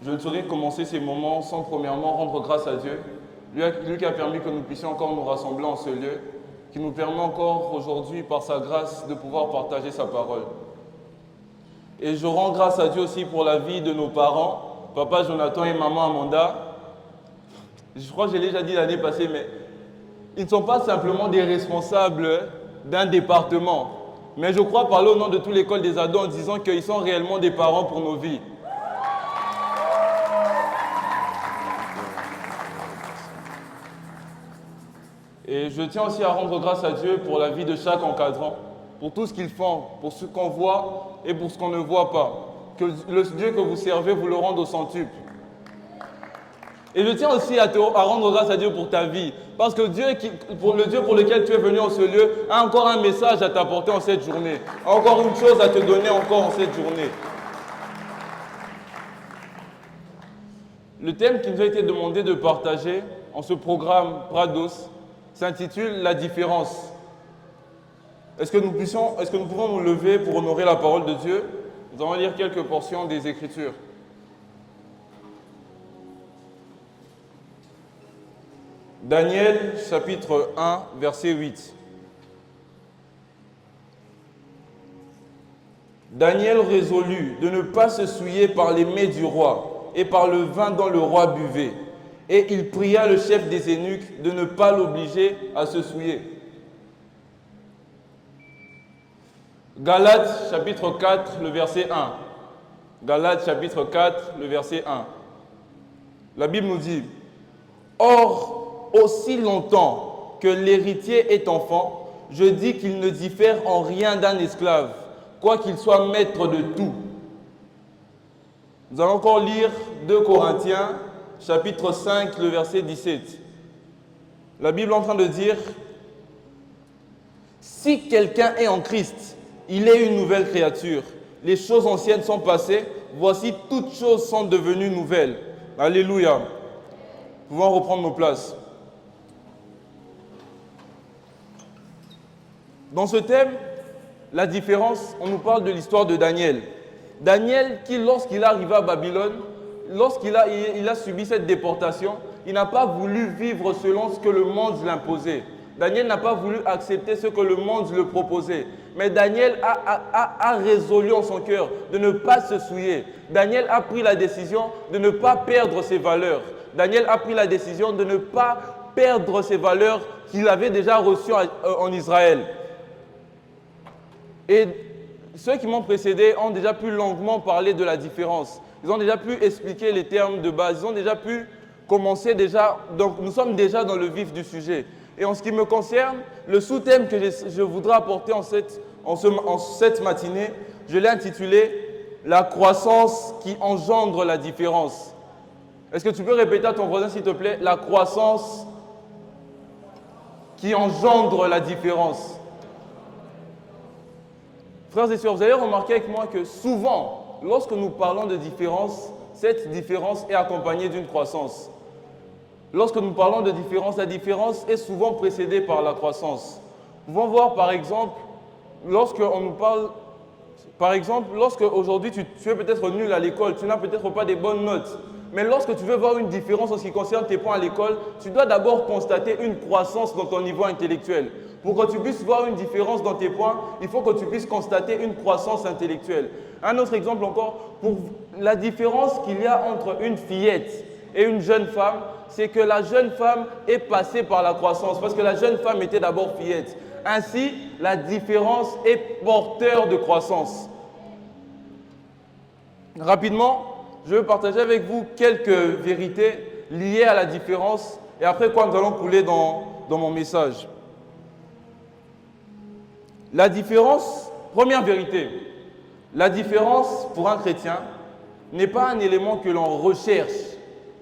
Je ne saurais commencer ces moments sans premièrement rendre grâce à Dieu, lui qui a permis que nous puissions encore nous rassembler en ce lieu, qui nous permet encore aujourd'hui, par sa grâce, de pouvoir partager sa parole. Et je rends grâce à Dieu aussi pour la vie de nos parents, papa Jonathan et maman Amanda. Je crois que je l'ai déjà dit l'année passée, mais ils ne sont pas simplement des responsables d'un département, mais je crois parler au nom de toute l'école des ados en disant qu'ils sont réellement des parents pour nos vies. Et je tiens aussi à rendre grâce à Dieu pour la vie de chaque encadrant, pour tout ce qu'ils font, pour ce qu'on voit et pour ce qu'on ne voit pas. Que le Dieu que vous servez vous le rende au centuple. Et je tiens aussi à rendre grâce à Dieu pour ta vie, parce que le Dieu pour lequel tu es venu en ce lieu a encore un message à t'apporter en cette journée, a encore une chose à te donner encore en cette journée. Le thème qui nous a été demandé de partager en ce programme Prados s'intitule « La différence ». Est-ce que nous pouvons nous lever pour honorer la parole de Dieu? Nous allons lire quelques portions des Écritures. Daniel, chapitre 1, verset 8. Daniel résolut de ne pas se souiller par les mets du roi et par le vin dont le roi buvait. Et il pria le chef des eunuques de ne pas l'obliger à se souiller. Galates, chapitre 4, le verset 1. Galates, chapitre 4, le verset 1. La Bible nous dit « Or, aussi longtemps que l'héritier est enfant, je dis qu'il ne diffère en rien d'un esclave, quoiqu'il soit maître de tout. » Nous allons encore lire 2 Corinthiens, chapitre 5, le verset 17. La Bible est en train de dire « Si quelqu'un est en Christ, il est une nouvelle créature. Les choses anciennes sont passées, voici toutes choses sont devenues nouvelles. » Alléluia. Nous pouvons reprendre nos places. Dans ce thème, la différence, on nous parle de l'histoire de Daniel. Daniel qui, lorsqu'il est arrivé à Babylone, lorsqu'il a subi cette déportation, il n'a pas voulu vivre selon ce que le monde l'imposait. Daniel n'a pas voulu accepter ce que le monde lui proposait. Mais Daniel a résolu en son cœur de ne pas se souiller. Daniel a pris la décision de ne pas perdre ses valeurs. Daniel a pris la décision de ne pas perdre ses valeurs qu'il avait déjà reçues en Israël. Et ceux qui m'ont précédé ont déjà pu longuement parler de la différence. Ils ont déjà pu expliquer les termes de base. Ils ont déjà pu commencer déjà. Donc nous sommes déjà dans le vif du sujet. Et en ce qui me concerne, le sous-thème que je voudrais apporter en cette matinée, je l'ai intitulé « La croissance qui engendre la différence ». Est-ce que tu peux répéter à ton voisin, s'il te plaît, « La croissance qui engendre la différence ». Frères et sœurs, vous avez remarqué avec moi que souvent, lorsque nous parlons de différence, cette différence est accompagnée d'une croissance. Lorsque nous parlons de différence, la différence est souvent précédée par la croissance. Nous pouvons voir par exemple, lorsque aujourd'hui tu es peut-être nul à l'école, tu n'as peut-être pas des bonnes notes, mais lorsque tu veux voir une différence en ce qui concerne tes points à l'école, tu dois d'abord constater une croissance dans ton niveau intellectuel. Pour que tu puisses voir une différence dans tes points, il faut que tu puisses constater une croissance intellectuelle. Un autre exemple encore, pour la différence qu'il y a entre une fillette et une jeune femme, c'est que la jeune femme est passée par la croissance, parce que la jeune femme était d'abord fillette. Ainsi, la différence est porteur de croissance. Rapidement, je vais partager avec vous quelques vérités liées à la différence, et après quoi nous allons couler dans mon message. La différence, première vérité, la différence pour un chrétien n'est pas un élément que l'on recherche,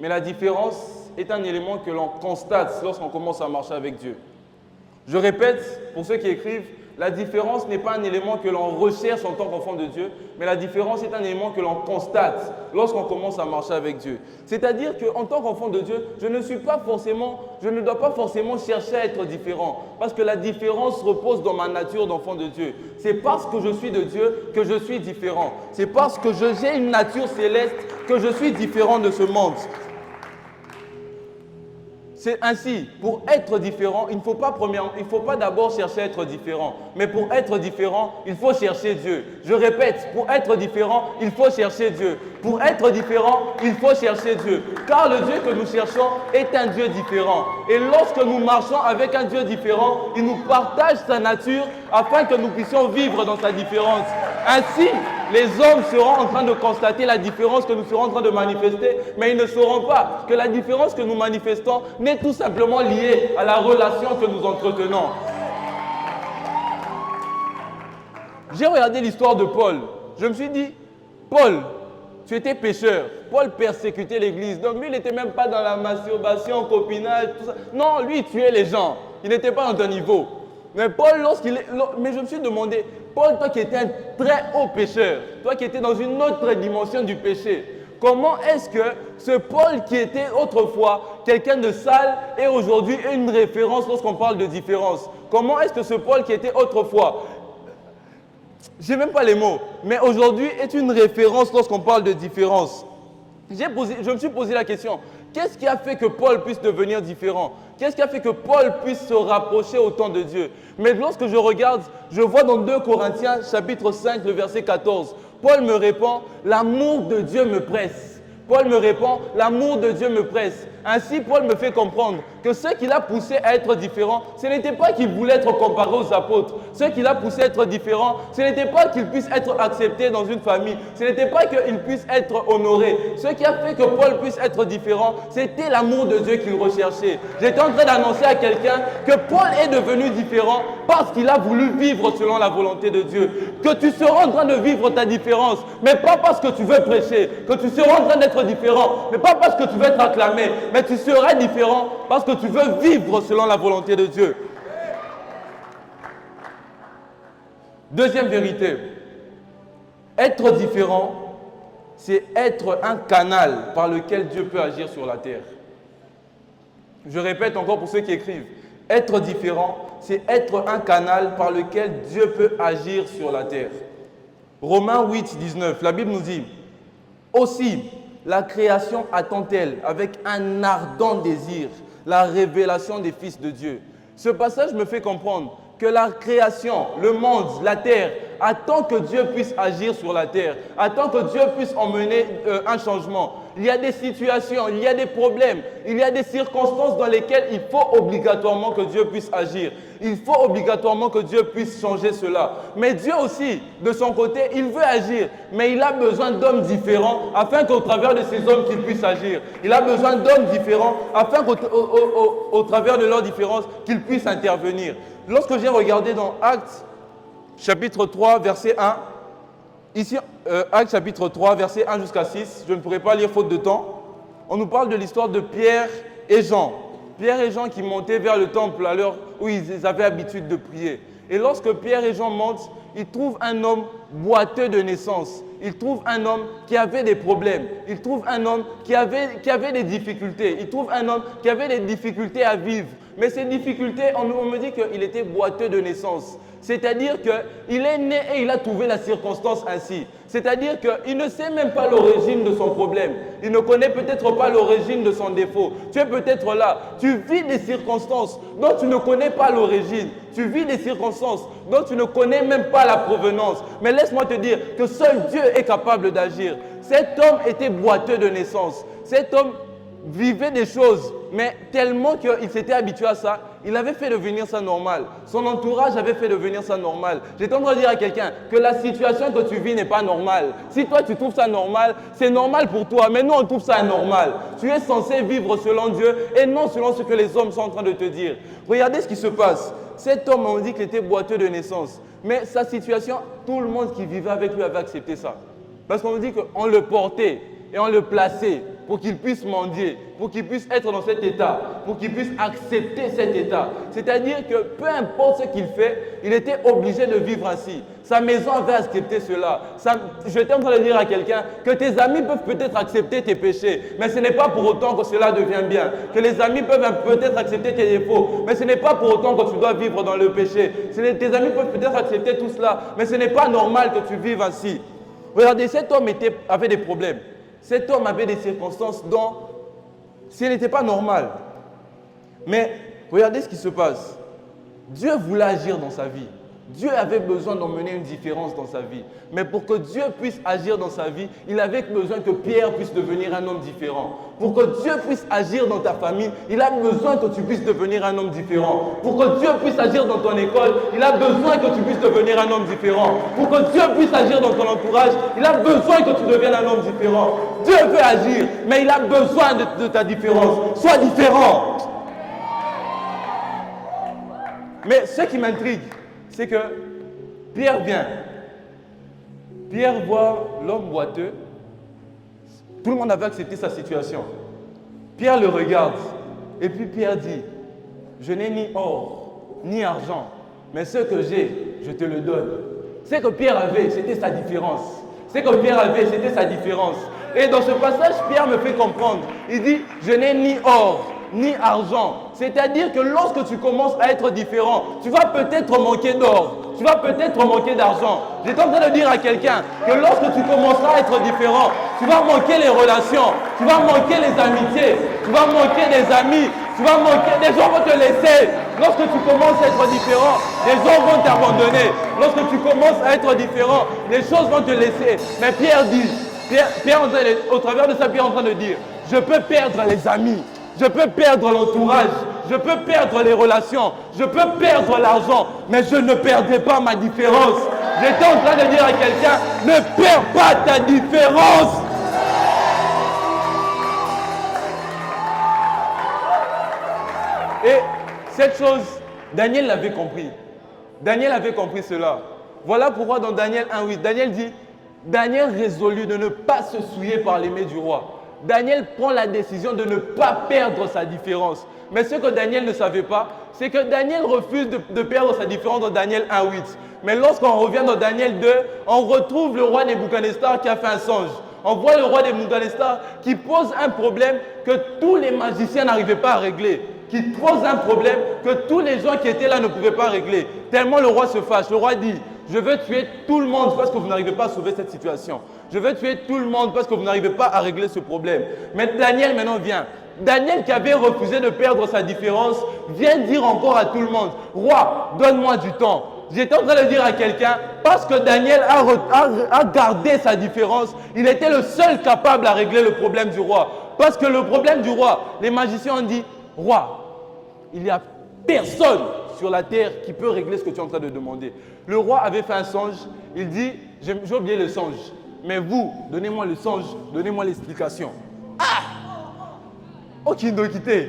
mais la différence est un élément que l'on constate lorsqu'on commence à marcher avec Dieu. Je répète, pour ceux qui écrivent, la différence n'est pas un élément que l'on recherche en tant qu'enfant de Dieu, mais la différence est un élément que l'on constate lorsqu'on commence à marcher avec Dieu. C'est-à-dire qu'en tant qu'enfant de Dieu, je ne dois pas forcément chercher à être différent, parce que la différence repose dans ma nature d'enfant de Dieu. C'est parce que je suis de Dieu que je suis différent. C'est parce que j'ai une nature céleste que je suis différent de ce monde. C'est ainsi, pour être différent, il ne faut pas d'abord chercher à être différent. Mais pour être différent, il faut chercher Dieu. Je répète, pour être différent, il faut chercher Dieu. Pour être différent, il faut chercher Dieu. Car le Dieu que nous cherchons est un Dieu différent. Et lorsque nous marchons avec un Dieu différent, il nous partage sa nature afin que nous puissions vivre dans sa différence. Ainsi, les hommes seront en train de constater la différence que nous serons en train de manifester, mais ils ne sauront pas que la différence que nous manifestons n'est tout simplement liée à la relation que nous entretenons. J'ai regardé l'histoire de Paul. Je me suis dit, Paul, tu étais pécheur. Paul persécutait l'église. Donc lui, il n'était même pas dans la masturbation, copinage, tout ça. Non, lui, il tuait les gens. Il n'était pas dans ton niveau. Mais Paul, mais je me suis demandé, Paul, toi qui étais un très haut pécheur, toi qui étais dans une autre dimension du péché, comment est-ce que ce Paul qui était autrefois quelqu'un de sale est aujourd'hui une référence lorsqu'on parle de différence? Comment est-ce que ce Paul qui était autrefois, je n'ai même pas les mots, mais aujourd'hui est une référence lorsqu'on parle de différence? Je me suis posé la question, qu'est-ce qui a fait que Paul puisse devenir différent? Qu'est-ce qui a fait que Paul puisse se rapprocher autant de Dieu? Mais lorsque je regarde, je vois dans 2 Corinthiens chapitre 5, le verset 14, Paul me répond, l'amour de Dieu me presse. Paul me répond, l'amour de Dieu me presse. Ainsi, Paul me fait comprendre que ce qui l'a poussé à être différent, ce n'était pas qu'il voulait être comparé aux apôtres. Ce qui l'a poussé à être différent, ce n'était pas qu'il puisse être accepté dans une famille. Ce n'était pas qu'il puisse être honoré. Ce qui a fait que Paul puisse être différent, c'était l'amour de Dieu qu'il recherchait. J'étais en train d'annoncer à quelqu'un que Paul est devenu différent parce qu'il a voulu vivre selon la volonté de Dieu. Que tu seras en train de vivre ta différence, mais pas parce que tu veux prêcher. Que tu seras en train d'être différent, mais pas parce que tu veux être acclamé. Mais tu seras différent parce que tu veux vivre selon la volonté de Dieu. Deuxième vérité, être différent, c'est être un canal par lequel Dieu peut agir sur la terre. Je répète encore pour ceux qui écrivent, être différent, c'est être un canal par lequel Dieu peut agir sur la terre. Romains 8, 19, la Bible nous dit, aussi, la création attend-elle avec un ardent désir la révélation des fils de Dieu. Ce passage me fait comprendre que la création, le monde, la terre, attend que Dieu puisse agir sur la terre, attend que Dieu puisse emmener un changement. Il y a des situations, il y a des problèmes, il y a des circonstances dans lesquelles il faut obligatoirement que Dieu puisse agir. Il faut obligatoirement que Dieu puisse changer cela. Mais Dieu aussi, de son côté, il veut agir, mais il a besoin d'hommes différents afin qu'au travers de ces hommes, qu'il puisse agir. Il a besoin d'hommes différents afin qu'au travers de leurs différences, qu'ils puissent intervenir. Lorsque j'ai regardé dans Actes, chapitre 3, verset 1, ici, Actes chapitre 3, verset 1 jusqu'à 6, je ne pourrai pas lire faute de temps, on nous parle de l'histoire de Pierre et Jean. Pierre et Jean qui montaient vers le temple à l'heure où ils avaient l'habitude de prier. Et lorsque Pierre et Jean montent, ils trouvent un homme boiteux de naissance. Ils trouvent un homme qui avait des problèmes. Ils trouvent un homme qui avait des difficultés. Ils trouvent un homme qui avait des difficultés à vivre. Mais ces difficultés, on me dit qu'il était boiteux de naissance. C'est-à-dire qu'il est né et il a trouvé la circonstance ainsi. C'est-à-dire qu'il ne sait même pas l'origine de son problème. Il ne connaît peut-être pas l'origine de son défaut. Tu es peut-être là. Tu vis des circonstances dont tu ne connais pas l'origine. Tu vis des circonstances dont tu ne connais même pas la provenance. Mais laisse-moi te dire que seul Dieu est capable d'agir. Cet homme était boiteux de naissance. Cet homme vivait des choses, mais tellement qu'il s'était habitué à ça, il avait fait devenir ça normal. Son entourage avait fait devenir ça normal. J'étais en train de dire à quelqu'un que la situation que tu vis n'est pas normale. Si toi tu trouves ça normal, c'est normal pour toi, mais nous on trouve ça anormal. Tu es censé vivre selon Dieu et non selon ce que les hommes sont en train de te dire. Regardez ce qui se passe. Cet homme, on dit qu'il était boiteux de naissance, mais sa situation, tout le monde qui vivait avec lui avait accepté ça. Parce qu'on dit qu'on le portait et on le plaçait pour qu'il puisse mendier, pour qu'il puisse être dans cet état, pour qu'il puisse accepter cet état. C'est-à-dire que peu importe ce qu'il fait, il était obligé de vivre ainsi. Sa maison avait accepté cela. J'étais en train de dire à quelqu'un que tes amis peuvent peut-être accepter tes péchés, mais ce n'est pas pour autant que cela devient bien. Que les amis peuvent peut-être accepter tes défauts, mais ce n'est pas pour autant que tu dois vivre dans le péché. Tes amis peuvent peut-être accepter tout cela, mais ce n'est pas normal que tu vives ainsi. Regardez, cet homme avait des problèmes. Cet homme avait des circonstances dont, si elle n'était pas normale. Mais regardez ce qui se passe. Dieu voulait agir dans sa vie. Dieu avait besoin d'emmener une différence dans sa vie. Mais pour que Dieu puisse agir dans sa vie, il avait besoin que Pierre puisse devenir un homme différent. Pour que Dieu puisse agir dans ta famille, il a besoin que tu puisses devenir un homme différent. Pour que Dieu puisse agir dans ton école, il a besoin que tu puisses devenir un homme différent. Pour que Dieu puisse agir dans ton entourage, il a besoin que tu deviennes un homme différent. Dieu veut agir, mais il a besoin de ta différence. Sois différent. Mais ce qui m'intrigue, c'est que Pierre vient. Pierre voit l'homme boiteux. Tout le monde avait accepté sa situation. Pierre le regarde. Et puis Pierre dit, je n'ai ni or, ni argent, mais ce que j'ai, je te le donne. Ce que Pierre avait, c'était sa différence. Ce que Pierre avait, c'était sa différence. Et dans ce passage, Pierre me fait comprendre. Il dit, je n'ai ni or, ni argent. C'est-à-dire que lorsque tu commences à être différent, tu vas peut-être manquer d'or, tu vas peut-être manquer d'argent. J'étais en train de dire à quelqu'un que lorsque tu commenceras à être différent, tu vas manquer les relations, tu vas manquer les amitiés, tu vas manquer des amis, tu vas manquer, des gens vont te laisser. Lorsque tu commences à être différent, les gens vont t'abandonner. Lorsque tu commences à être différent, les choses vont te laisser. Mais Pierre dit, Pierre au travers de ça, Pierre est en train de dire, je peux perdre les amis. Je peux perdre l'entourage, je peux perdre les relations, je peux perdre l'argent, mais je ne perdrai pas ma différence. J'étais en train de dire à quelqu'un, ne perds pas ta différence. Et cette chose, Daniel l'avait compris. Daniel avait compris cela. Voilà pourquoi dans Daniel 1:8, Daniel dit, Daniel résolut de ne pas se souiller par l'aimé du roi. Daniel prend la décision de ne pas perdre sa différence. Mais ce que Daniel ne savait pas, c'est que Daniel refuse de perdre sa différence dans Daniel 1:8. Mais lorsqu'on revient dans Daniel 2, on retrouve le roi Nebuchadnezzar qui a fait un songe. On voit le roi Nebuchadnezzar qui pose un problème que tous les magiciens n'arrivaient pas à régler. Qui pose un problème que tous les gens qui étaient là ne pouvaient pas régler. Tellement le roi se fâche. Le roi dit, je veux tuer tout le monde parce que vous n'arrivez pas à sauver cette situation. Je veux tuer tout le monde parce que vous n'arrivez pas à régler ce problème. Mais Daniel maintenant vient. Daniel qui avait refusé de perdre sa différence vient dire encore à tout le monde, roi, donne-moi du temps. J'étais en train de dire à quelqu'un, parce que Daniel a gardé sa différence, il était le seul capable à régler le problème du roi. Parce que le problème du roi, les magiciens ont dit, roi, il n'y a personne sur la terre qui peut régler ce que tu es en train de demander. Le roi avait fait un songe, il dit, j'ai oublié le songe, mais vous, donnez-moi le songe, donnez-moi l'explication. Ah! Ok, donc quittez.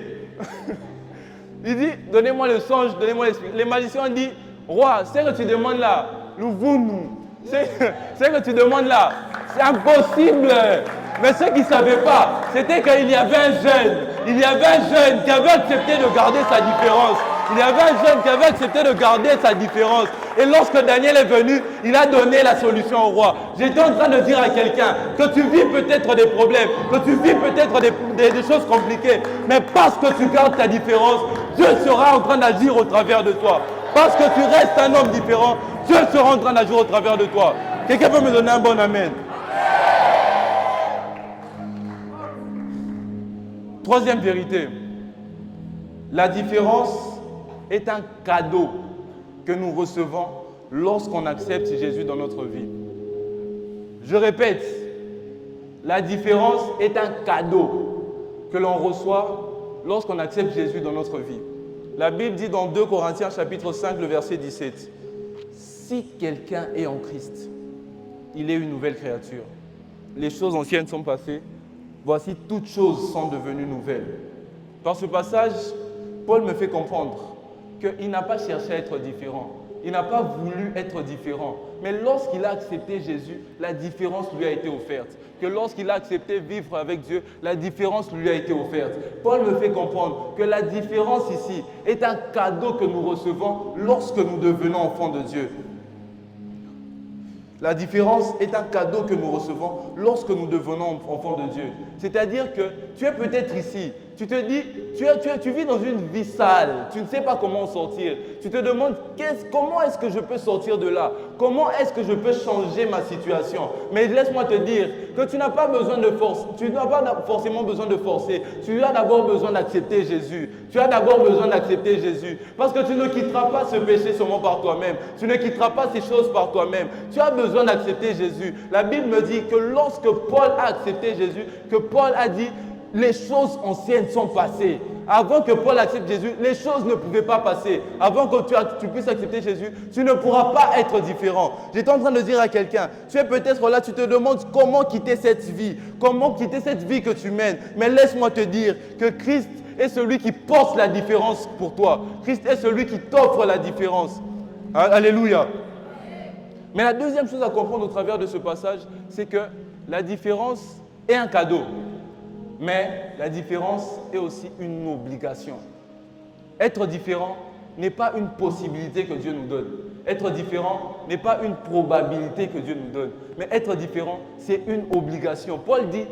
Il dit, donnez-moi le songe, donnez-moi l'explication. Les magiciens ont dit, roi, ce que tu demandes là, ce que tu demandes là, c'est impossible. Mais ce qu'ils ne savaient pas, c'était qu'il y avait un jeune qui avait accepté de garder sa différence. Il y avait un jeune qui avait accepté de garder sa différence. Et lorsque Daniel est venu, il a donné la solution au roi. J'étais en train de dire à quelqu'un que tu vis peut-être des problèmes, que tu vis peut-être des choses compliquées, mais parce que tu gardes ta différence, Dieu sera en train d'agir au travers de toi. Parce que tu restes un homme différent, Dieu sera en train d'agir au travers de toi. Quelqu'un peut me donner un bon amen? Troisième vérité, la différence est un cadeau que nous recevons lorsqu'on accepte Jésus dans notre vie. Je répète, la différence est un cadeau que l'on reçoit lorsqu'on accepte Jésus dans notre vie. La Bible dit dans 2 Corinthiens chapitre 5, le verset 17, « Si quelqu'un est en Christ, il est une nouvelle créature. Les choses anciennes sont passées. Voici, toutes choses sont devenues nouvelles. » Par ce passage, Paul me fait comprendre qu'il n'a pas cherché à être différent. Il n'a pas voulu être différent. Mais lorsqu'il a accepté Jésus, la différence lui a été offerte. Que lorsqu'il a accepté vivre avec Dieu, la différence lui a été offerte. Paul me fait comprendre que la différence ici est un cadeau que nous recevons lorsque nous devenons enfants de Dieu. La différence est un cadeau que nous recevons lorsque nous devenons enfants de Dieu. C'est-à-dire que tu es peut-être ici, Tu te dis, tu vis dans une vie sale, tu ne sais pas comment sortir. Tu te demandes comment est-ce que je peux sortir de là? Comment est-ce que je peux changer ma situation? Mais laisse-moi te dire que tu n'as pas besoin de force, tu n'as pas forcément besoin de forcer. Tu as d'abord besoin d'accepter Jésus. Tu as d'abord besoin d'accepter Jésus. Parce que tu ne quitteras pas ce péché seulement par toi-même. Tu ne quitteras pas ces choses par toi-même. Tu as besoin d'accepter Jésus. La Bible me dit que lorsque Paul a accepté Jésus, que Paul a dit, les choses anciennes sont passées. Avant que Paul accepte Jésus, les choses ne pouvaient pas passer. Avant que tu puisses accepter Jésus, tu ne pourras pas être différent. J'étais en train de dire à quelqu'un, tu es peut-être là, tu te demandes comment quitter cette vie que tu mènes. Mais laisse-moi te dire que Christ est celui qui porte la différence pour toi. Christ est celui qui t'offre la différence. Alléluia. Mais la deuxième chose à comprendre au travers de ce passage, c'est que la différence est un cadeau. Mais la différence est aussi une obligation. Être différent n'est pas une possibilité que Dieu nous donne. Être différent n'est pas une probabilité que Dieu nous donne. Mais être différent, c'est une obligation. Paul dit,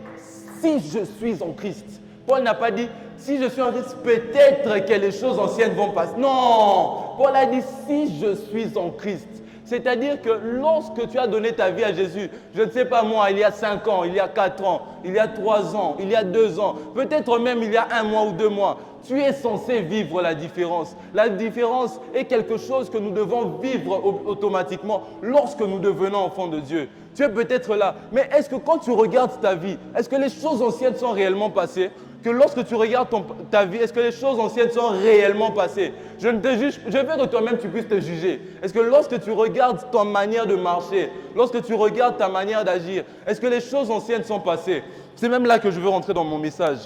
si je suis en Christ. Paul n'a pas dit, si je suis en Christ, peut-être que les choses anciennes vont passer. Non, Paul a dit, si je suis en Christ. C'est-à-dire que lorsque tu as donné ta vie à Jésus, je ne sais pas moi, il y a 5 ans, il y a 4 ans, il y a 3 ans, il y a 2 ans, peut-être même il y a 1 mois ou 2 mois, tu es censé vivre la différence. La différence est quelque chose que nous devons vivre automatiquement lorsque nous devenons enfants de Dieu. Tu es peut-être là, mais est-ce que quand tu regardes ta vie, est-ce que les choses anciennes sont réellement passées? Que lorsque tu regardes ta vie, est-ce que les choses anciennes sont réellement passées? Je ne te juge, je veux que toi-même tu puisses te juger. Est-ce que lorsque tu regardes ta manière de marcher, lorsque tu regardes ta manière d'agir, est-ce que les choses anciennes sont passées? C'est même là que je veux rentrer dans mon message.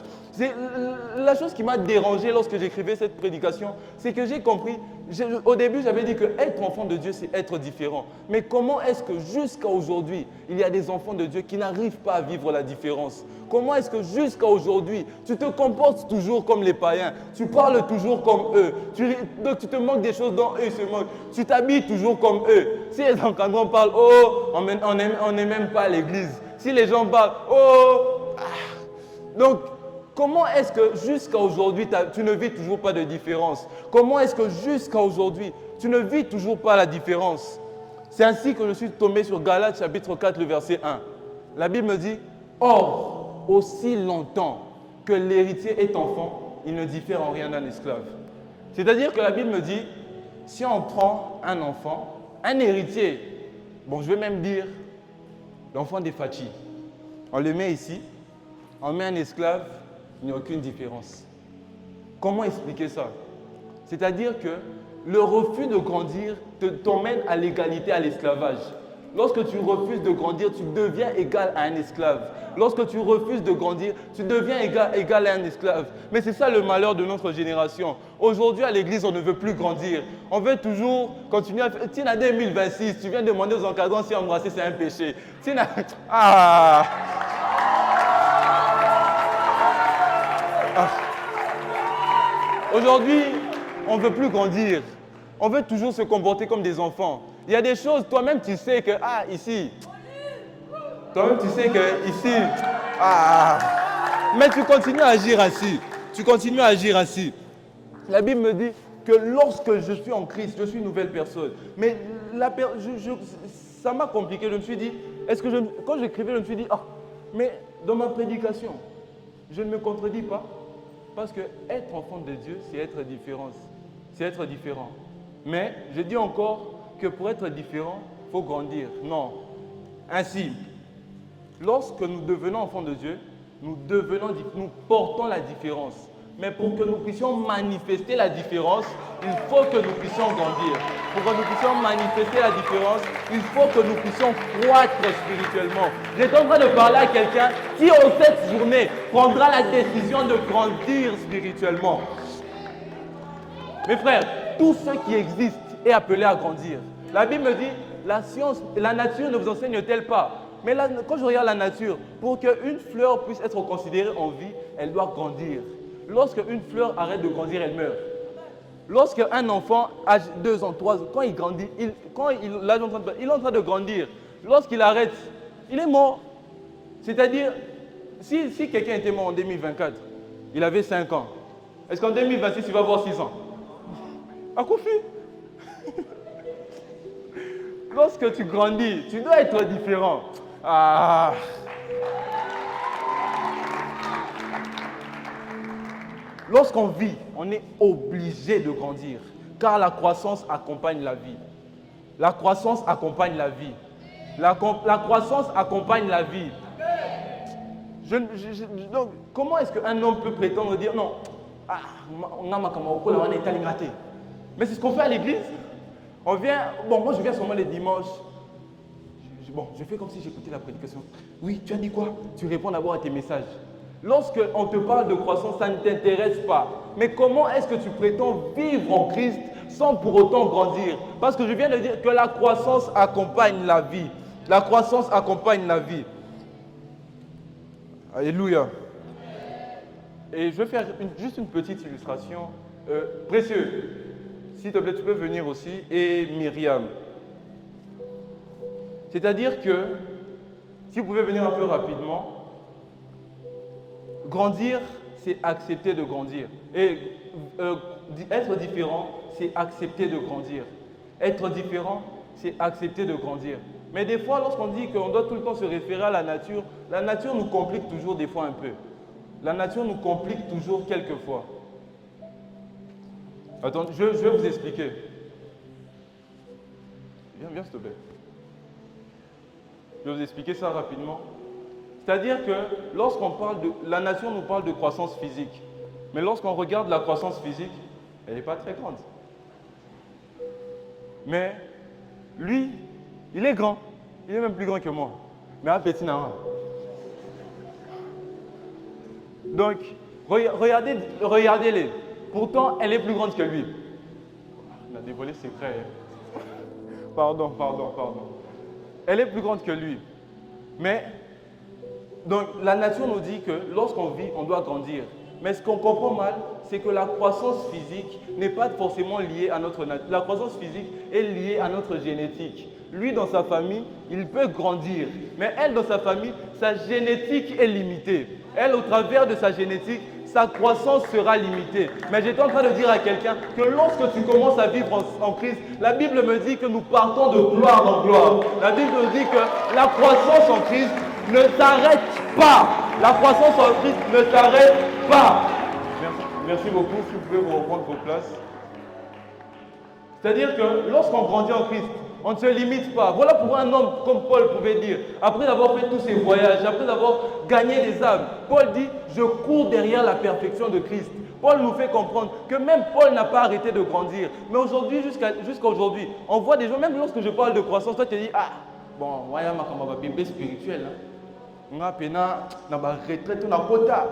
La chose qui m'a dérangé lorsque j'écrivais cette prédication, c'est que j'ai compris, au début j'avais dit que être enfant de Dieu c'est être différent. Mais comment est-ce que jusqu'à aujourd'hui, il y a des enfants de Dieu qui n'arrivent pas à vivre la différence? Comment est-ce que jusqu'à aujourd'hui, tu te comportes toujours comme les païens, tu parles toujours comme eux, donc tu te moques des choses dont eux se moquent, tu t'habilles toujours comme eux. Si les encadrants parlent, oh, on n'est même pas à l'église. Si les gens parlent, oh, donc, comment est-ce que jusqu'à aujourd'hui, tu ne vis toujours pas de différence? Comment est-ce que jusqu'à aujourd'hui, tu ne vis toujours pas la différence? C'est ainsi que je suis tombé sur Galates chapitre 4, le verset 1. La Bible me dit, « Or, aussi longtemps que l'héritier est enfant, il ne diffère en rien d'un esclave. » C'est-à-dire que la Bible me dit, si on prend un enfant, un héritier, bon je vais même dire l'enfant des Fachi, on le met ici, on met un esclave, il n'y a aucune différence. Comment expliquer ça? C'est-à-dire que le refus de grandir t'emmène à l'égalité à l'esclavage. Lorsque tu refuses de grandir, tu deviens égal à un esclave. Lorsque tu refuses de grandir, tu deviens égal à un esclave. Mais c'est ça le malheur de notre génération. Aujourd'hui, à l'église, on ne veut plus grandir. On veut toujours continuer à faire. Tina 2026, tu viens demander aux encadrants si embrasser c'est un péché. Tina. Ah! Aujourd'hui, on ne veut plus grandir. On veut toujours se comporter comme des enfants. Il y a des choses, toi-même tu sais que, ici. Toi-même tu sais que, ici. Mais tu continues à agir ainsi. Tu continues à agir ainsi. La Bible me dit que lorsque je suis en Christ, je suis une nouvelle personne. Mais ça m'a compliqué. Je me suis dit, quand j'écrivais, je me suis dit, mais dans ma prédication, je ne me contredis pas. Parce que être enfant de Dieu, c'est être différent. C'est être différent. Mais je dis encore que pour être différent, il faut grandir. Non. Ainsi, lorsque nous devenons enfants de Dieu, nous portons la différence. Mais pour que nous puissions manifester la différence, il faut que nous puissions grandir. Pour que nous puissions manifester la différence, il faut que nous puissions croître spirituellement. J'étais en train de parler à quelqu'un qui, en cette journée, prendra la décision de grandir spirituellement. Mes frères, tout ce qui existe est appelé à grandir. La Bible me dit, la nature ne vous enseigne-t-elle pas? Mais là, quand je regarde la nature, pour qu'une fleur puisse être considérée en vie, elle doit grandir. Lorsqu'une fleur arrête de grandir, elle meurt. Lorsqu'un enfant, âge 2 ans, 3 ans, quand il grandit, il est en train de grandir. Lorsqu'il arrête, il est mort. C'est-à-dire, si quelqu'un était mort en 2024, il avait 5 ans. Est-ce qu'en 2026, il va avoir 6 ans? À Kofi. Lorsque tu grandis, tu dois être différent. Ah. Lorsqu'on vit, on est obligé de grandir, car la croissance accompagne la vie. La croissance accompagne la vie. La croissance accompagne la vie. Donc, comment est-ce qu'un homme peut prétendre dire non? Mais c'est ce qu'on fait à l'église. On vient, bon, moi je viens seulement les dimanches. Bon, je fais comme si j'écoutais la prédication. Oui, tu as dit quoi? Tu réponds d'abord à tes messages. Lorsqu'on te parle de croissance, ça ne t'intéresse pas. Mais comment est-ce que tu prétends vivre en Christ sans pour autant grandir? Parce que je viens de dire que la croissance accompagne la vie. La croissance accompagne la vie. Alléluia. Et je vais faire juste une petite illustration. Précieux, s'il te plaît, tu peux venir aussi. Et Myriam. C'est-à-dire que, si vous pouvez venir un peu rapidement, grandir, c'est accepter de grandir. Et être différent, c'est accepter de grandir. Être différent, c'est accepter de grandir. Mais des fois, lorsqu'on dit qu'on doit tout le temps se référer à la nature nous complique toujours des fois un peu. La nature nous complique toujours quelquefois. Attends, je vais vous expliquer. Viens s'il te plaît. Je vais vous expliquer ça rapidement. C'est-à-dire que lorsqu'on parle de... La nature nous parle de croissance physique. Mais lorsqu'on regarde la croissance physique, elle n'est pas très grande. Mais lui, il est grand. Il est même plus grand que moi. Mais un petit nain. Donc, regardez-les. Pourtant, elle est plus grande que lui. On a dévoilé le secret. Pardon. Elle est plus grande que lui. Mais, donc, la nature nous dit que lorsqu'on vit, on doit grandir. Mais ce qu'on comprend mal, c'est que la croissance physique n'est pas forcément liée à notre nature. La croissance physique est liée à notre génétique. Lui, dans sa famille, il peut grandir. Mais elle, dans sa famille, sa génétique est limitée. Elle, au travers de sa génétique, sa croissance sera limitée. Mais j'étais en train de dire à quelqu'un que lorsque tu commences à vivre en Christ, la Bible me dit que nous partons de gloire en gloire. La Bible me dit que la croissance en Christ ne s'arrête pas. La croissance en Christ ne s'arrête pas. Merci beaucoup. Si vous pouvez vous reprendre vos places. C'est-à-dire que lorsqu'on grandit en Christ, on ne se limite pas. Voilà pourquoi un homme comme Paul pouvait dire, après avoir fait tous ses voyages, après avoir gagné des âmes, Paul dit, je cours derrière la perfection de Christ. Paul nous fait comprendre que même Paul n'a pas arrêté de grandir. Mais aujourd'hui, jusqu'à aujourd'hui, on voit des gens, même lorsque je parle de croissance, toi tu te dis, ah, bon, moi, je suis spirituel. On a retraite, on a quota.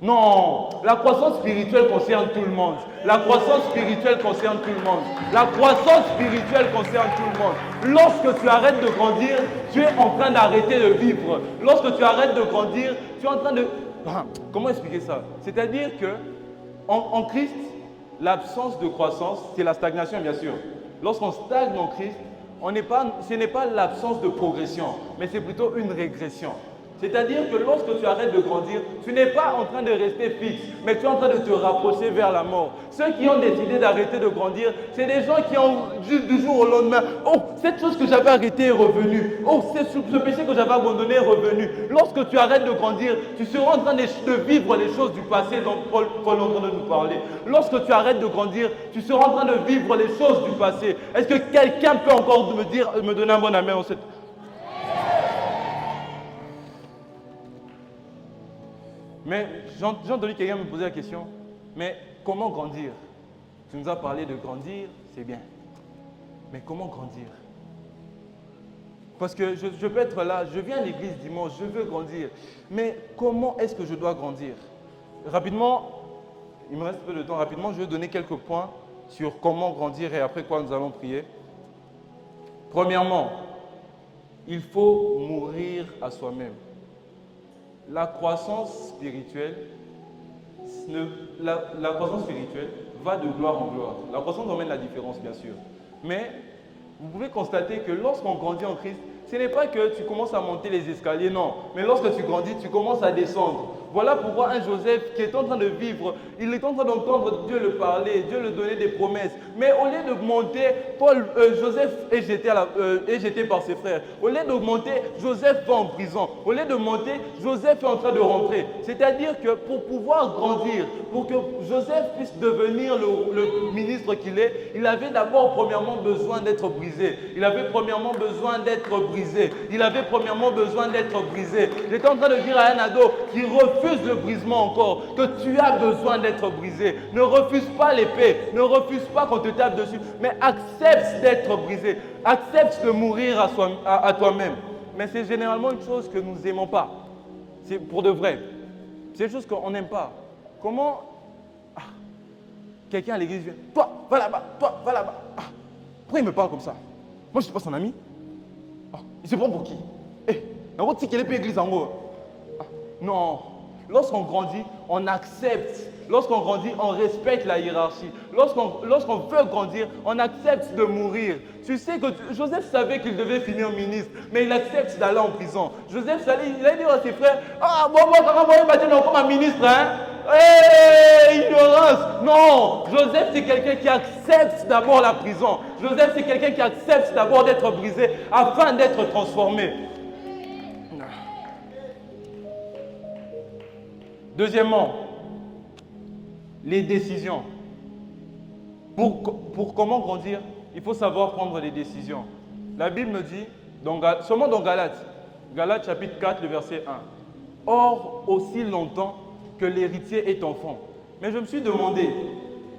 Non, la croissance spirituelle concerne tout le monde. La croissance spirituelle concerne tout le monde. La croissance spirituelle concerne tout le monde. Lorsque tu arrêtes de grandir, tu es en train d'arrêter de vivre. Lorsque tu arrêtes de grandir, tu es en train de... Comment expliquer ça? C'est-à-dire que en Christ, l'absence de croissance, c'est la stagnation bien sûr. Lorsqu'on stagne en Christ, ce n'est pas l'absence de progression, mais c'est plutôt une régression. C'est-à-dire que lorsque tu arrêtes de grandir, tu n'es pas en train de rester fixe, mais tu es en train de te rapprocher vers la mort. Ceux qui ont décidé d'arrêter de grandir, c'est des gens qui ont juste du jour au lendemain, oh, cette chose que j'avais arrêtée est revenue. Oh, ce péché que j'avais abandonné est revenu. Lorsque tu arrêtes de grandir, tu seras en train de vivre les choses du passé dont Paul est en train de nous parler. Lorsque tu arrêtes de grandir, tu seras en train de vivre les choses du passé. Est-ce que quelqu'un peut encore me donner un bon amen en cette... Mais j'ai entendu quelqu'un me poser la question, mais comment grandir? Tu nous as parlé de grandir, c'est bien. Mais comment grandir? Parce que je peux être là, je viens à l'église dimanche, je veux grandir. Mais comment est-ce que je dois grandir? Rapidement, il me reste peu de temps, rapidement, je vais donner quelques points sur comment grandir et après quoi nous allons prier. Premièrement, il faut mourir à soi-même. La croissance spirituelle, la croissance spirituelle va de gloire en gloire. La croissance emmène la différence, bien sûr. Mais vous pouvez constater que lorsqu'on grandit en Christ, ce n'est pas que tu commences à monter les escaliers, non. Mais lorsque tu grandis, tu commences à descendre. Voilà pourquoi un Joseph qui est en train de vivre, il est en train d'entendre Dieu le parler, Dieu le donner des promesses. Mais au lieu d'augmenter, Joseph est jeté par ses frères. Au lieu d'augmenter, Joseph va en prison. Au lieu de monter, Joseph est en train de rentrer. C'est-à-dire que pour pouvoir grandir, pour que Joseph puisse devenir le ministre qu'il est, il avait d'abord premièrement besoin d'être brisé. Il avait premièrement besoin d'être brisé. Il avait premièrement besoin d'être brisé. J'étais en train de dire à un ado qui refuse le brisement encore, que tu as besoin d'être brisé. Ne refuse pas l'épée, ne refuse pas qu'on te tape dessus, mais accepte d'être brisé. Accepte de mourir à toi-même. Mais c'est généralement une chose que nous n'aimons pas. C'est pour de vrai. C'est une chose qu'on n'aime pas. Comment quelqu'un à l'église vient, toi, va là-bas, toi, va là-bas. Pourquoi il me parle comme ça? Moi, je ne suis pas son ami. Il se prend pour qui? En gros, tu sais quelle église en haut? Non. Lorsqu'on grandit, on accepte. Lorsqu'on grandit, on respecte la hiérarchie. Lorsqu'on veut grandir, on accepte de mourir. Tu sais que Joseph savait qu'il devait finir ministre, mais il accepte d'aller en prison. Joseph, il a dit à ses frères, moi, quand vous voyez comme un ministre, hein? Ignorance! Non! Joseph, c'est quelqu'un qui accepte d'abord la prison. Joseph, c'est quelqu'un qui accepte d'abord d'être brisé afin d'être transformé. Deuxièmement, les décisions. Pour comment grandir, il faut savoir prendre des décisions. La Bible me dit, seulement dans Galates chapitre 4, le verset 1. Or, aussi longtemps que l'héritier est enfant. Mais je me suis demandé,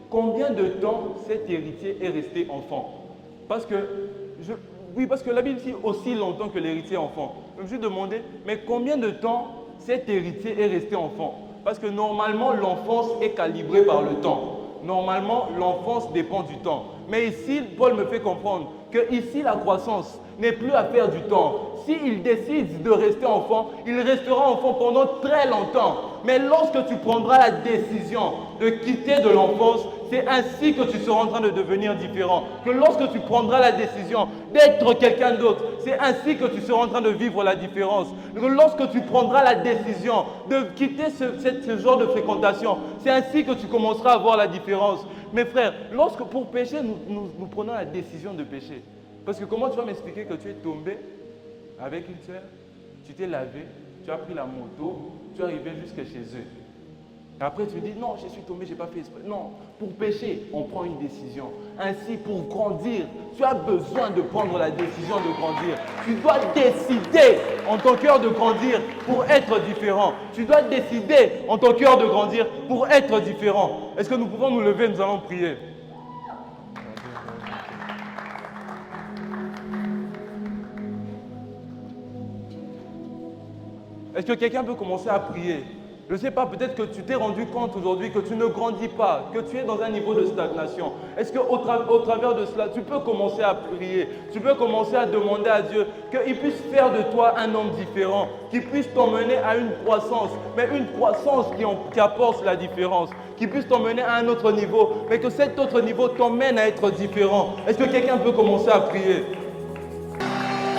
combien de temps cet héritier est resté enfant? Parce que la Bible dit aussi longtemps que l'héritier est enfant. Je me suis demandé, mais combien de temps cet héritier est resté enfant? Parce que normalement, l'enfance est calibrée par le temps. Normalement, l'enfance dépend du temps. Mais ici, Paul me fait comprendre que ici, la croissance n'est plus affaire du temps. S'il décide de rester enfant, il restera enfant pendant très longtemps. Mais lorsque tu prendras la décision de quitter de l'enfance, c'est ainsi que tu seras en train de devenir différent. Que lorsque tu prendras la décision d'être quelqu'un d'autre, c'est ainsi que tu seras en train de vivre la différence. Que lorsque tu prendras la décision de quitter ce genre de fréquentation, c'est ainsi que tu commenceras à voir la différence. Mes frères, pour pécher, nous prenons la décision de pécher. Parce que comment tu vas m'expliquer que tu es tombé avec une sœur, tu t'es lavé, tu as pris la moto, tu es arrivé jusqu'à chez eux. Et après tu dis non, je suis tombé, je n'ai pas fait exprès. Non, pour pécher, on prend une décision. Ainsi, pour grandir, tu as besoin de prendre la décision de grandir. Tu dois décider en ton cœur de grandir pour être différent. Tu dois décider en ton cœur de grandir pour être différent. Est-ce que nous pouvons nous lever, nous allons prier? Est-ce que quelqu'un peut commencer à prier? Je ne sais pas, peut-être que tu t'es rendu compte aujourd'hui que tu ne grandis pas, que tu es dans un niveau de stagnation. Est-ce qu'au travers de cela, tu peux commencer à prier? Tu peux commencer à demander à Dieu qu'il puisse faire de toi un homme différent, qu'il puisse t'emmener à une croissance, mais une croissance qui apporte la différence, qu'il puisse t'emmener à un autre niveau, mais que cet autre niveau t'emmène à être différent. Est-ce que quelqu'un peut commencer à prier?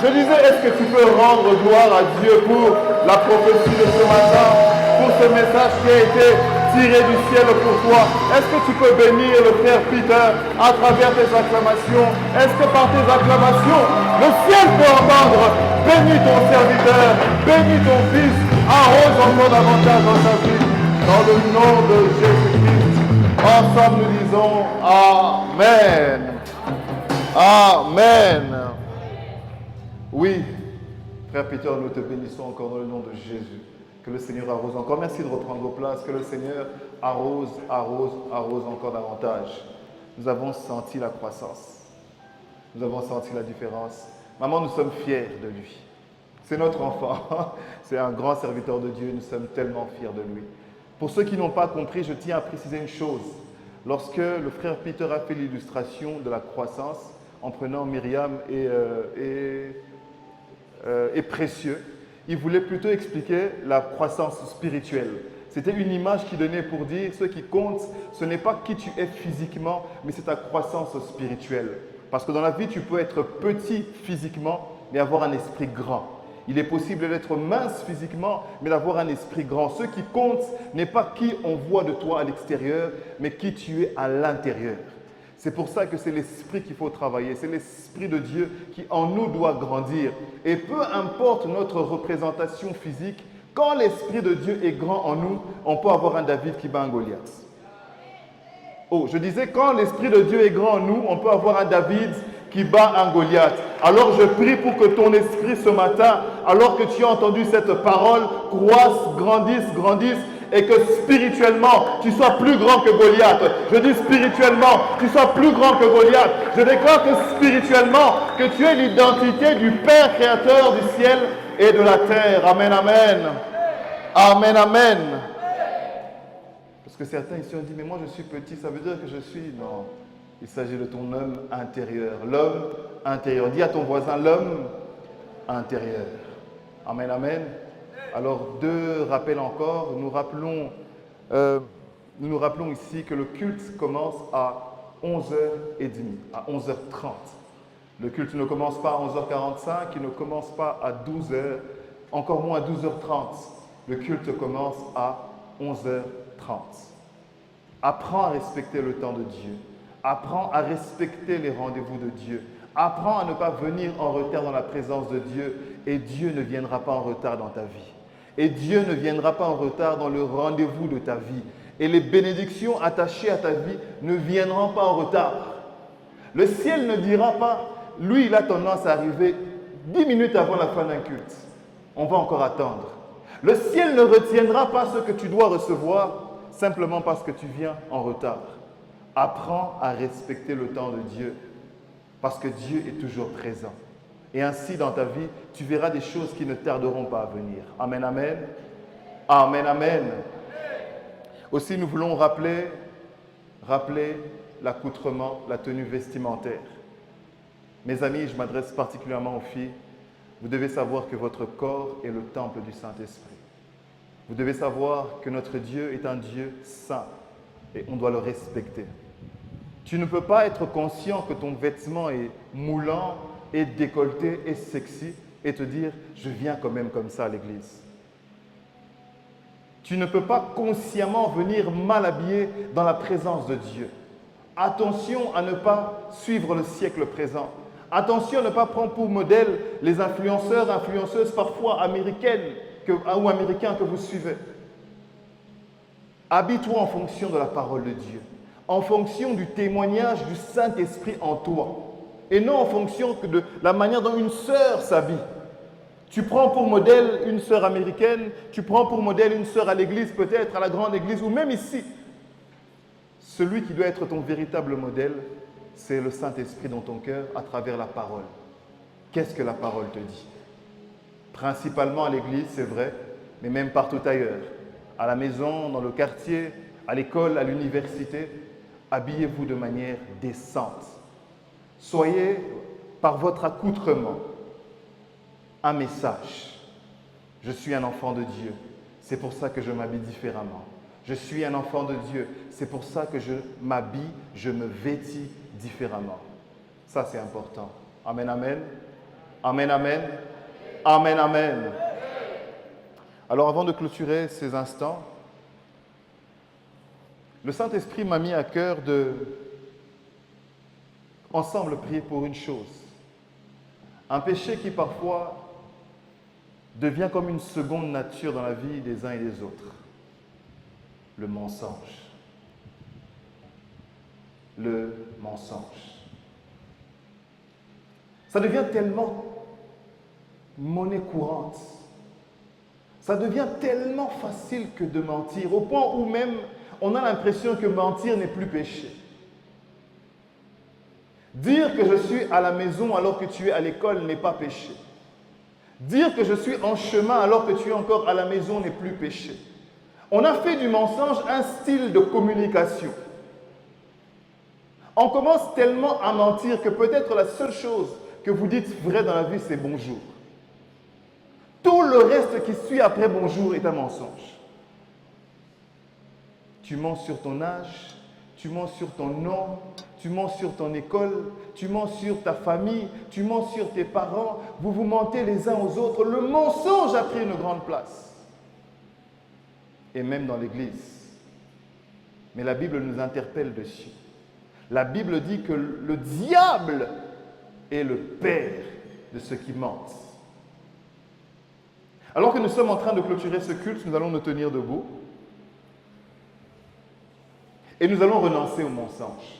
Je disais, est-ce que tu peux rendre gloire à Dieu pour la prophétie de ce matin, pour ce message qui a été tiré du ciel pour toi? Est-ce que tu peux bénir le frère Peter à travers tes acclamations? Est-ce que par tes acclamations, le ciel peut entendre? Bénis ton serviteur, bénis ton fils, arrose encore davantage dans sa vie. Dans le nom de Jésus-Christ, ensemble nous disons Amen. Amen. Oui, frère Peter, nous te bénissons encore dans le nom de Jésus. Que le Seigneur arrose encore. Merci de reprendre vos places. Que le Seigneur arrose encore davantage. Nous avons senti la croissance. Nous avons senti la différence. Maman, nous sommes fiers de lui. C'est notre enfant. C'est un grand serviteur de Dieu. Nous sommes tellement fiers de lui. Pour ceux qui n'ont pas compris, je tiens à préciser une chose. Lorsque le frère Peter a fait l'illustration de la croissance, en prenant Myriam et précieux, il voulait plutôt expliquer la croissance spirituelle. C'était une image qui donnait pour dire ce qui compte, ce n'est pas qui tu es physiquement, mais c'est ta croissance spirituelle. Parce que dans la vie, tu peux être petit physiquement, mais avoir un esprit grand. Il est possible d'être mince physiquement, mais d'avoir un esprit grand. Ce qui compte n'est pas qui on voit de toi à l'extérieur, mais qui tu es à l'intérieur. C'est pour ça que c'est l'esprit qu'il faut travailler. C'est l'esprit de Dieu qui en nous doit grandir. Et peu importe notre représentation physique, quand l'esprit de Dieu est grand en nous, on peut avoir un David qui bat un Goliath. Oh, je disais, quand l'esprit de Dieu est grand en nous, on peut avoir un David qui bat un Goliath. Alors je prie pour que ton esprit ce matin, alors que tu as entendu cette parole, croisse, grandisse, et que spirituellement, tu sois plus grand que Goliath. Je dis spirituellement, tu sois plus grand que Goliath. Je déclare que spirituellement, que tu es l'identité du Père créateur du ciel et de la terre. Amen, amen. Amen, amen. Parce que certains ici ont dit, mais moi je suis petit, ça veut dire que je suis... Non, il s'agit de ton homme intérieur. L'homme intérieur. Dis à ton voisin, l'homme intérieur. Amen, amen. Alors, deux rappels encore. Nous nous rappelons ici que le culte commence à 11h30, à 11h30. Le culte ne commence pas à 11h45, il ne commence pas à 12h, encore moins à 12h30. Le culte commence à 11h30. Apprends à respecter le temps de Dieu. Apprends à respecter les rendez-vous de Dieu. Apprends à ne pas venir en retard dans la présence de Dieu et Dieu ne viendra pas en retard dans ta vie. Et Dieu ne viendra pas en retard dans le rendez-vous de ta vie. Et les bénédictions attachées à ta vie ne viendront pas en retard. Le ciel ne dira pas, lui il a tendance à arriver 10 minutes avant la fin d'un culte. On va encore attendre. Le ciel ne retiendra pas ce que tu dois recevoir simplement parce que tu viens en retard. Apprends à respecter le temps de Dieu parce que Dieu est toujours présent. Et ainsi, dans ta vie, tu verras des choses qui ne tarderont pas à venir. Amen, amen. Amen, amen. Aussi, nous voulons rappeler l'accoutrement, la tenue vestimentaire. Mes amis, je m'adresse particulièrement aux filles. Vous devez savoir que votre corps est le temple du Saint-Esprit. Vous devez savoir que notre Dieu est un Dieu saint et on doit le respecter. Tu ne peux pas être conscient que ton vêtement est moulant, et décolleté et sexy et te dire « je viens quand même comme ça à l'église ». Tu ne peux pas consciemment venir mal habillé dans la présence de Dieu. Attention à ne pas suivre le siècle présent. Attention à ne pas prendre pour modèle les influenceurs, influenceuses parfois américaines ou américains que vous suivez. Habille-toi en fonction de la parole de Dieu, en fonction du témoignage du Saint-Esprit en toi. Et non en fonction de la manière dont une sœur s'habille. Tu prends pour modèle une sœur américaine, tu prends pour modèle une sœur à l'église, peut-être à la grande église, ou même ici. Celui qui doit être ton véritable modèle, c'est le Saint-Esprit dans ton cœur à travers la parole. Qu'est-ce que la parole te dit? Principalement à l'église, c'est vrai, mais même partout ailleurs. À la maison, dans le quartier, à l'école, à l'université, habillez-vous de manière décente. Soyez, par votre accoutrement, un message. Je suis un enfant de Dieu, c'est pour ça que je m'habille différemment. Je suis un enfant de Dieu, c'est pour ça que je m'habille, je me vêtis différemment. Ça, c'est important. Amen, amen. Amen, amen. Amen, amen. Alors, avant de clôturer ces instants, le Saint-Esprit m'a mis à cœur de ensemble prier pour une chose. Un péché qui parfois devient comme une seconde nature dans la vie des uns et des autres. Le mensonge. Le mensonge. Ça devient tellement monnaie courante. Ça devient tellement facile que de mentir, au point où même on a l'impression que mentir n'est plus péché. Dire que je suis à la maison alors que tu es à l'école n'est pas péché. Dire que je suis en chemin alors que tu es encore à la maison n'est plus péché. On a fait du mensonge un style de communication. On commence tellement à mentir que peut-être la seule chose que vous dites vrai dans la vie, c'est bonjour. Tout le reste qui suit après bonjour est un mensonge. Tu mens sur ton âge, tu mens sur ton nom, tu mens sur ton école, tu mens sur ta famille, tu mens sur tes parents, vous vous mentez les uns aux autres. Le mensonge a pris une grande place. Et même dans l'Église. Mais la Bible nous interpelle dessus. La Bible dit que le diable est le père de ceux qui mentent. Alors que nous sommes en train de clôturer ce culte, nous allons nous tenir debout. Et nous allons renoncer au mensonge.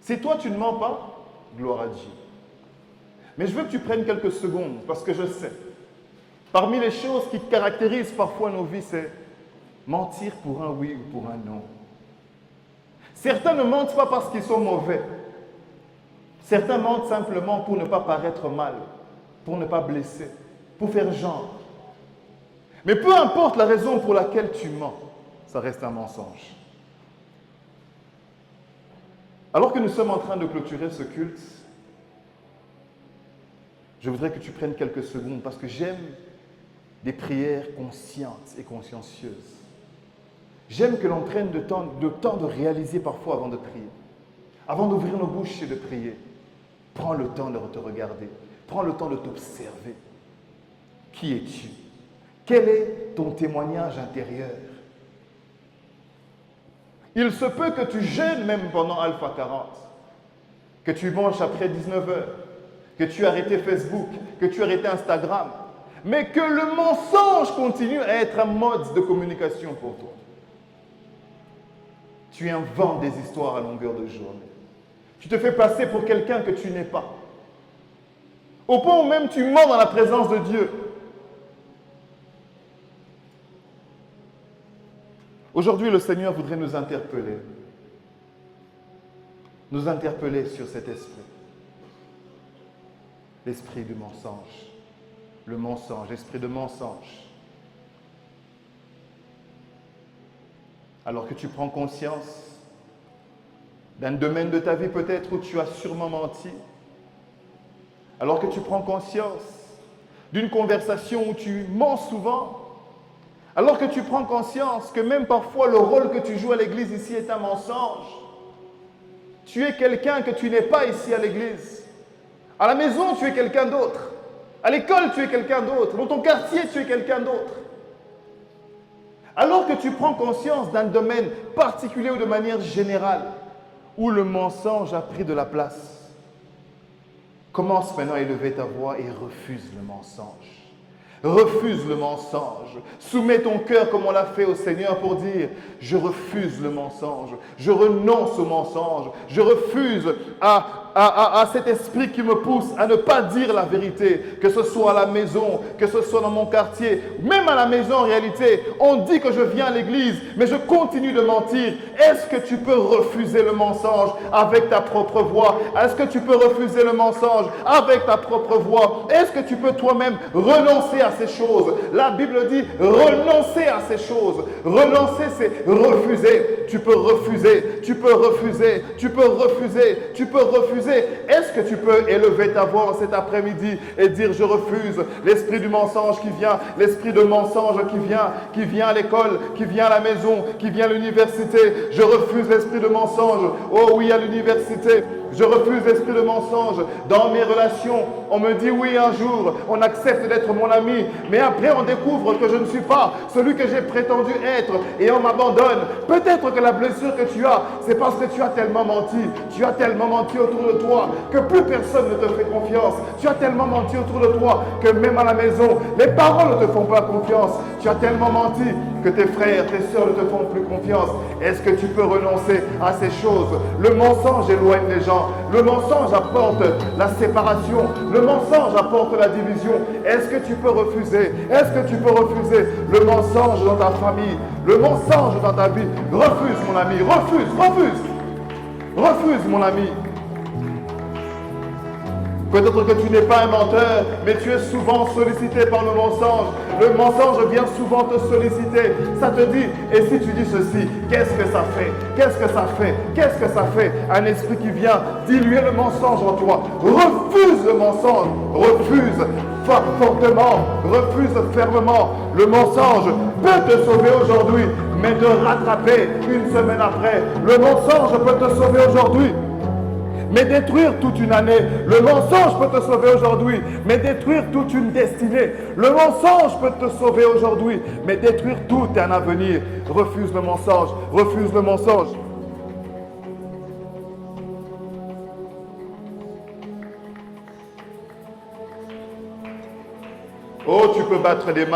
Si toi tu ne mens pas, gloire à Dieu. Mais je veux que tu prennes quelques secondes, parce que je sais, parmi les choses qui caractérisent parfois nos vies, c'est mentir pour un oui ou pour un non. Certains ne mentent pas parce qu'ils sont mauvais. Certains mentent simplement pour ne pas paraître mal, pour ne pas blesser, pour faire genre. Mais peu importe la raison pour laquelle tu mens, ça reste un mensonge. Alors que nous sommes en train de clôturer ce culte, je voudrais que tu prennes quelques secondes parce que j'aime des prières conscientes et consciencieuses. J'aime que l'on prenne le temps de réaliser parfois avant de prier. Avant d'ouvrir nos bouches et de prier, prends le temps de te regarder. Prends le temps de t'observer. Qui es-tu? Quel est ton témoignage intérieur? Il se peut que tu jeûnes même pendant Alpha 40, que tu manges après 19h, que tu as arrêté Facebook, que tu as arrêté Instagram, mais que le mensonge continue à être un mode de communication pour toi. Tu inventes des histoires à longueur de journée. Tu te fais passer pour quelqu'un que tu n'es pas. Au point où même tu mens dans la présence de Dieu. Aujourd'hui, le Seigneur voudrait nous interpeller sur cet esprit. L'esprit du mensonge. Le mensonge, l'esprit de mensonge. Alors que tu prends conscience d'un domaine de ta vie peut-être où tu as sûrement menti. Alors que tu prends conscience d'une conversation où tu mens souvent. Alors que tu prends conscience que même parfois le rôle que tu joues à l'église ici est un mensonge. Tu es quelqu'un que tu n'es pas ici à l'église. À la maison, tu es quelqu'un d'autre. À l'école, tu es quelqu'un d'autre. Dans ton quartier, tu es quelqu'un d'autre. Alors que tu prends conscience d'un domaine particulier ou de manière générale où le mensonge a pris de la place, commence maintenant à élever ta voix et refuse le mensonge. Refuse le mensonge. Soumets ton cœur comme on l'a fait au Seigneur pour dire « Je refuse le mensonge. Je renonce au mensonge. Je refuse à cet esprit qui me pousse à ne pas dire la vérité, que ce soit à la maison, que ce soit dans mon quartier, même à la maison en réalité. On dit que je viens à l'église, mais je continue de mentir. Est-ce que tu peux refuser le mensonge avec ta propre voix? Est-ce que tu peux refuser le mensonge avec ta propre voix? Est-ce que tu peux toi-même renoncer à ces choses? La Bible dit renoncer à ces choses. Renoncer, c'est refuser. Tu peux refuser, tu peux refuser, tu peux refuser, tu peux refuser. Est-ce que tu peux élever ta voix cet après-midi et dire je refuse l'esprit du mensonge qui vient, l'esprit de mensonge qui vient à l'école, qui vient à la maison, qui vient à l'université. Je refuse l'esprit de mensonge. Oh oui, à l'université. Je refuse l'esprit de mensonge. Dans mes relations, on me dit oui un jour, on accepte d'être mon ami, mais après on découvre que je ne suis pas celui que j'ai prétendu être et on m'abandonne. Peut-être que la blessure que tu as, c'est parce que tu as tellement menti. Tu as tellement menti autour de toi que plus personne ne te fait confiance. Tu as tellement menti autour de toi que même à la maison, les parents ne te font pas confiance. Tu as tellement menti que tes frères, tes sœurs ne te font plus confiance. Est-ce que tu peux renoncer à ces choses? Le mensonge éloigne les gens. Le mensonge apporte la séparation. Le mensonge apporte la division. Est-ce que tu peux refuser? Est-ce que tu peux refuser le mensonge dans ta famille? Le mensonge dans ta vie? Refuse mon ami, refuse, refuse. Refuse mon ami. Peut-être que tu n'es pas un menteur, mais tu es souvent sollicité par le mensonge. Le mensonge vient souvent te solliciter. Ça te dit, et si tu dis ceci, qu'est-ce que ça fait? Qu'est-ce que ça fait? Qu'est-ce que ça fait? Un esprit qui vient diluer le mensonge en toi. Refuse le mensonge. Refuse fortement. Refuse fermement. Le mensonge peut te sauver aujourd'hui, mais de rattraper une semaine après. Le mensonge peut te sauver aujourd'hui, mais détruire toute une année. Le mensonge peut te sauver aujourd'hui, mais détruire toute une destinée. Le mensonge peut te sauver aujourd'hui, mais détruire tout un avenir. Refuse le mensonge, refuse le mensonge. Oh, tu peux battre des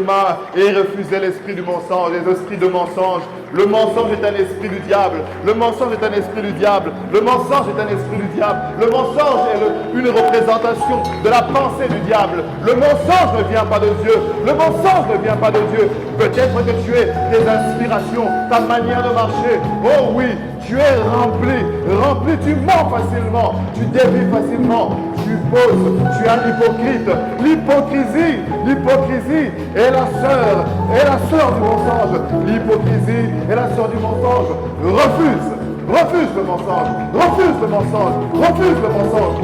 mains et refuser l'esprit du mensonge, les esprits de mensonge. Le mensonge est un esprit du diable. Le mensonge est un esprit du diable. Le mensonge est un esprit du diable. Le mensonge est une représentation de la pensée du diable. Le mensonge ne vient pas de Dieu. Le mensonge ne vient pas de Dieu. Peut-être que tu es tes inspirations, ta manière de marcher. Oh oui, tu es rempli, tu mens facilement, tu dévies facilement, tu poses, tu es un hypocrite. L'hypocrisie est la sœur du mensonge. L'hypocrisie est la sœur du mensonge. Refuse le mensonge, refuse le mensonge, refuse le mensonge.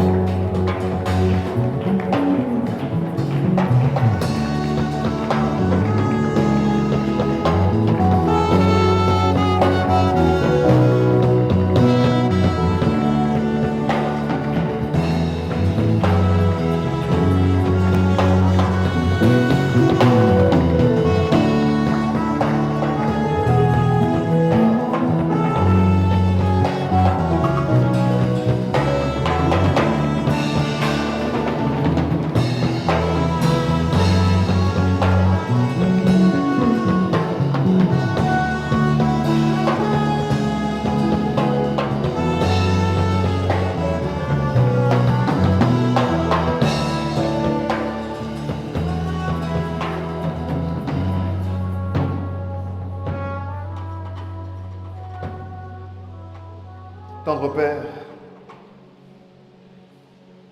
Tendre Père,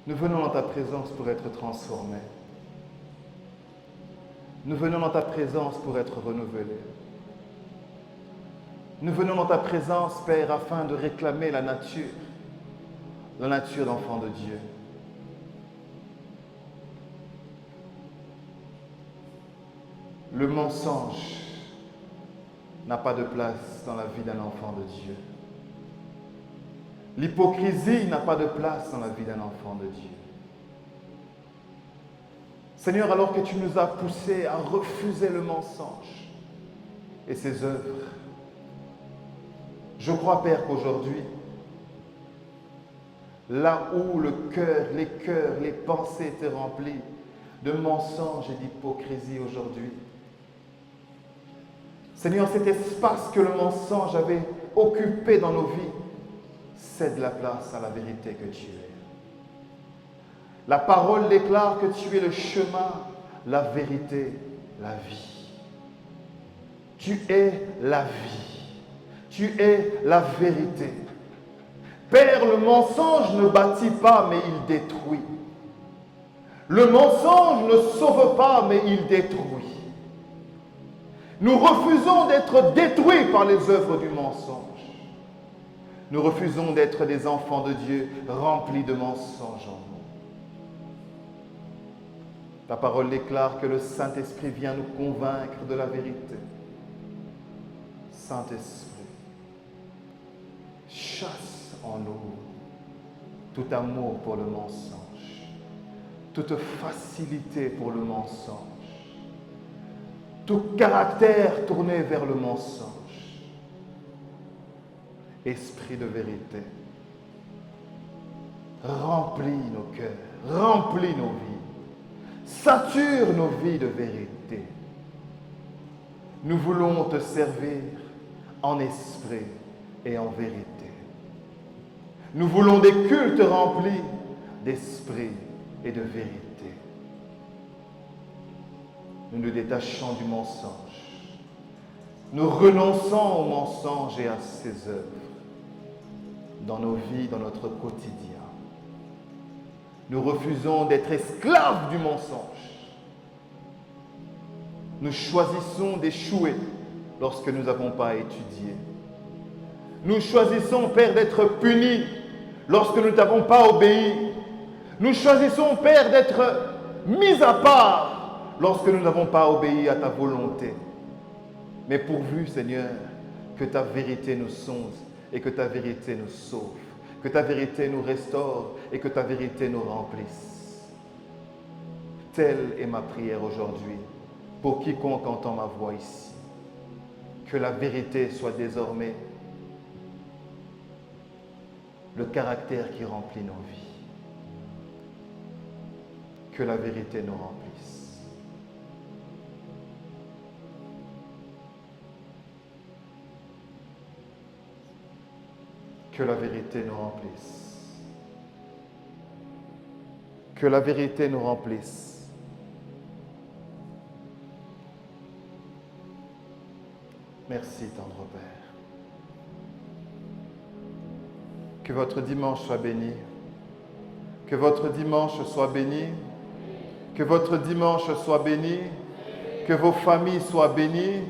nous venons dans ta présence pour être transformés. Nous venons dans ta présence pour être renouvelés. Nous venons dans ta présence, Père, afin de réclamer la nature d'enfant de Dieu. Le mensonge n'a pas de place dans la vie d'un enfant de Dieu. L'hypocrisie n'a pas de place dans la vie d'un enfant de Dieu. Seigneur, alors que tu nous as poussés à refuser le mensonge et ses œuvres, je crois, Père, qu'aujourd'hui, là où les cœurs, les pensées étaient remplies de mensonges et d'hypocrisie aujourd'hui, Seigneur, cet espace que le mensonge avait occupé dans nos vies, cède la place à la vérité que tu es. La parole déclare que tu es le chemin, la vérité, la vie. Tu es la vie. Tu es la vérité. Père, le mensonge ne bâtit pas, mais il détruit. Le mensonge ne sauve pas, mais il détruit. Nous refusons d'être détruits par les œuvres du mensonge. Nous refusons d'être des enfants de Dieu remplis de mensonges en nous. Ta parole déclare que le Saint-Esprit vient nous convaincre de la vérité. Saint-Esprit, chasse en nous tout amour pour le mensonge, toute facilité pour le mensonge, tout caractère tourné vers le mensonge. Esprit de vérité, remplis nos cœurs, remplis nos vies, sature nos vies de vérité. Nous voulons te servir en esprit et en vérité. Nous voulons des cultes remplis d'esprit et de vérité. Nous nous détachons du mensonge. Nous renonçons au mensonge et à ses œuvres dans nos vies, dans notre quotidien. Nous refusons d'être esclaves du mensonge. Nous choisissons d'échouer lorsque nous n'avons pas étudié. Nous choisissons, Père, d'être punis lorsque nous n'avons pas obéi. Nous choisissons, Père, d'être mis à part lorsque nous n'avons pas obéi à ta volonté. mais pourvu, Seigneur, que ta vérité nous sonde et que ta vérité nous sauve, que ta vérité nous restaure et que ta vérité nous remplisse. Telle est ma prière aujourd'hui pour quiconque entend ma voix ici. Que la vérité soit désormais le caractère qui remplit nos vies. Que la vérité nous remplisse. Que la vérité nous remplisse. Que la vérité nous remplisse. Merci, tendre Père. Que votre dimanche soit béni. Que votre dimanche soit béni. Que votre dimanche soit béni. Que vos familles soient bénies.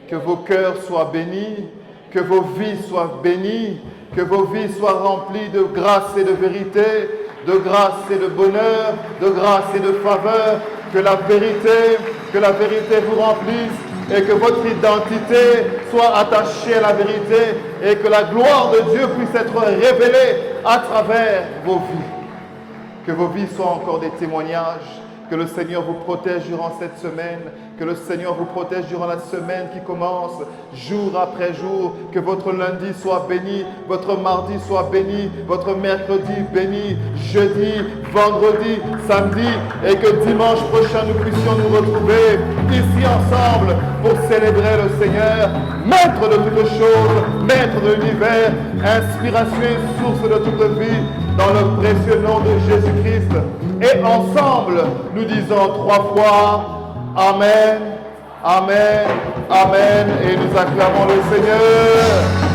Que vos cœurs soient bénis. Que vos vies soient bénies. Que vos vies soient remplies de grâce et de vérité, de grâce et de bonheur, de grâce et de faveur. Que la vérité vous remplisse et que votre identité soit attachée à la vérité et que la gloire de Dieu puisse être révélée à travers vos vies. Que vos vies soient encore des témoignages. Que le Seigneur vous protège durant cette semaine. Que le Seigneur vous protège durant la semaine qui commence, jour après jour. Que votre lundi soit béni, votre mardi soit béni, votre mercredi béni, jeudi, vendredi, samedi. Et que dimanche prochain, nous puissions nous retrouver ici ensemble pour célébrer le Seigneur, maître de toutes choses, maître de l'univers, inspiration et source de toute vie, dans le précieux nom de Jésus-Christ. Et ensemble, nous disons 3 fois Amen, Amen, Amen. Et nous acclamons le Seigneur.